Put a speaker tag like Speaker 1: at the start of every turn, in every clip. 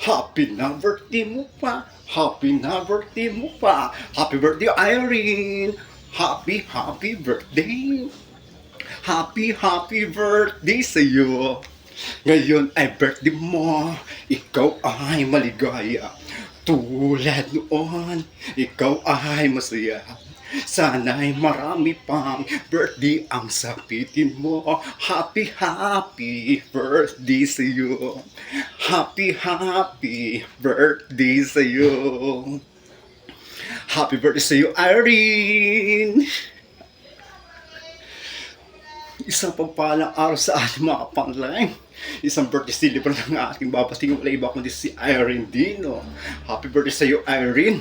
Speaker 1: Happy na birthday mo pa. Happy na birthday mo pa. Happy birthday, Irene. Happy birthday. Happy birthday sa iyo. Ngayon ay birthday mo. Ikaw ay maligaya. Tulad noon, ikaw ay masaya. Sana'y marami pang birthday ang sapitin mo. Happy birthday sa iyo. Happy birthday sa iyo. Happy birthday sa iyo, Irene. Isang pagpalang araw sa ating mga kapanglain. Isang birthday celebrant ng ating babating wala iba kundi si Irene Dino. Happy birthday sa iyo, Irene.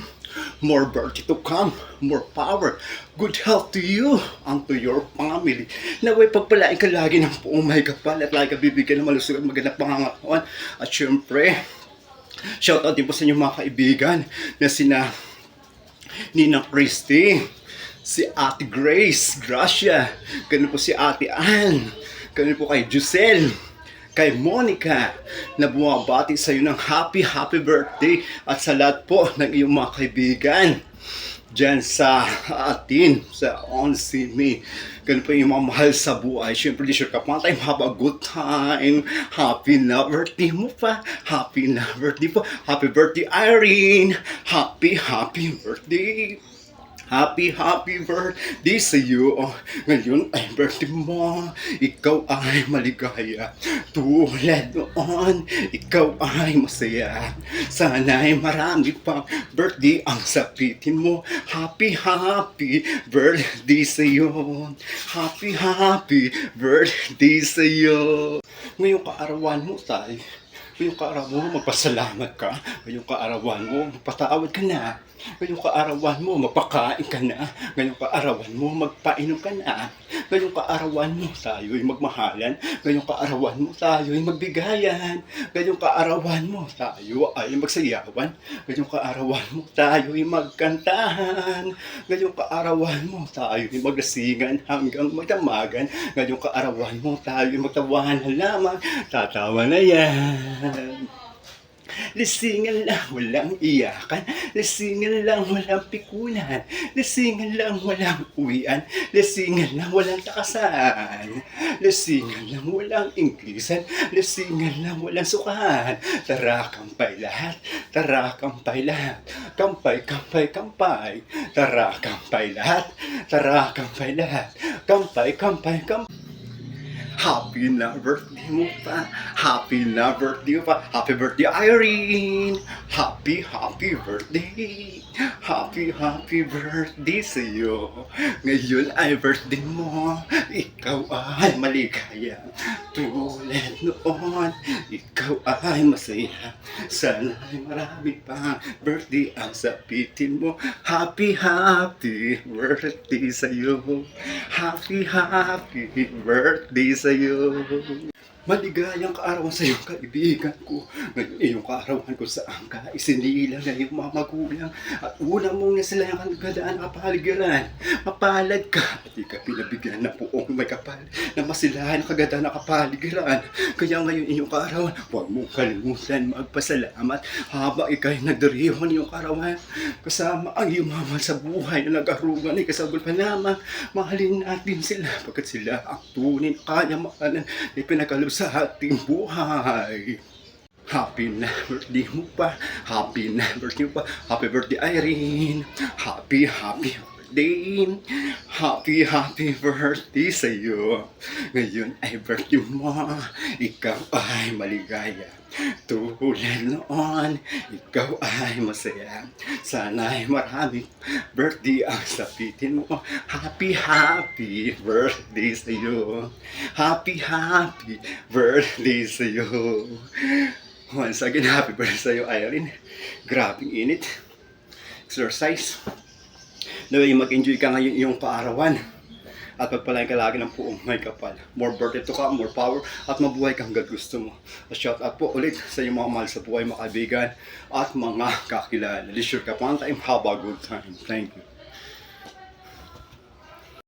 Speaker 1: More birthday to come, more power, good health to you and to your family. Naway pagpalain ka lagi ng buong may kapal at lagi ka bibigyan ng malusog at magandang pangangatawan. At syempre, shoutout din po sa inyong mga kaibigan na sina Ninang Christy, si Ate Grace, Gracia, ganun po si Ate Ann, ganun po kay Giselle, kay Monica, na bumabati sa iyo ng happy birthday at sa lahat po ng iyong mga kaibigan dyan sa atin, sa OnSimi. Ganun po yung mga mahal sa buhay. Siyempre, di sure ka pa tayo, have a good time. Happy na birthday mo pa. Happy na birthday po. Happy birthday, Irene. Happy birthday. Happy birthday sa iyo. Ngayon ay birthday mo. Ikaw ay maligaya. Tulad noon, ikaw ay masaya. Sana'y marami pang birthday ang sapitin mo. Happy birthday sa iyo. Happy birthday sa iyo. Ngayong kaarawan mo, tay. Ngayong kaarawan mo, magpasalamat ka. Ngayong kaarawan mo, magpatawad ka na. Ngayong kaarawan mo, magpakain ka na. Ngayong kaarawan mo, magpainom ka na. Ngayong kaarawan mo, tayo'y magmahalan. Ngayong kaarawan mo, tayo'y magbigayan. Ngayong kaarawan mo, tayo ay magsayawan. Ngayong kaarawan mo, tayo'y magkantahan. Ngayong kaarawan mo, tayo'y maglasingan hanggang magdamagan. Ngayong kaarawan mo, tayo'y magtawanan lamang. Tatawa na yan. Lisingan lang, walang iyakan. Lisingan lang, walang pikunan. Lisingan lang, walang uwian. Lisingan lang, walang takasan. Lisingan lang, walang ingkisan. Lisingan lang, walang sukan. Tara, kampay lahat. Tara, kampay lahat. Kampay. Tara, kampay lahat. Tara, kampay lahat. Kampay. Happy na birthday mo pa. Happy na birthday mo pa. Happy birthday, Irene. Happy birthday. Happy birthday sa iyo. Ngayon ay birthday mo. Ikaw ay maligaya. Tulad noon, ikaw ay masaya. Sana ay marami pa birthday ang sapitin mo. Happy birthday sa iyo. Happy birthday sa iyo. Maligayang kaarawan sa iyong kaibigan ko. Ngayon iyong kaarawan ko saan ka isinilang na iyong mga magulang. At una mong sila yung kagandaan na kapaligiran. Mapalad ka at di ka pinabigyan ng buong may kapal na masilahan ang kagandaan na kapaligiran. Kaya ngayon iyong kaarawan, huwag mong kalimutan magpasalamat habang ikaw'y nagdiriwan iyong kaarawan. Kasama ang iyong mama sa buhay na nag-arugan ay kasabol pa lamang. Mahalin natin sila pagkat sila ang tunay na kayamanan na pinagkaloob sa ating buhay. Happy na birthday mo pa. Happy na birthday mo pa. Happy birthday, Irene. Happy birthday. Happy birthday sa iyo. Ngayon ay birthday mo. Ikaw ay maligaya. Tulad noon, ikaw ay masaya. Sana'y marami birthday ang sapitin mo. Happy birthday sa iyo. Happy birthday sa iyo. Once again, happy birthday sa iyo, Irene. Grabing init. Exercise. Naway mag-enjoy ka ngayon iyong kaarawan. At pagpalain ka lagi ng buong may kapal. More birthday to come, more power, at mabuhay ka hanggang gusto mo. At shout out po ulit sa iyong mga mahal sa buhay, mga kaibigan, at mga kakilala. Leisure ka pa time, have a good time. Thank you.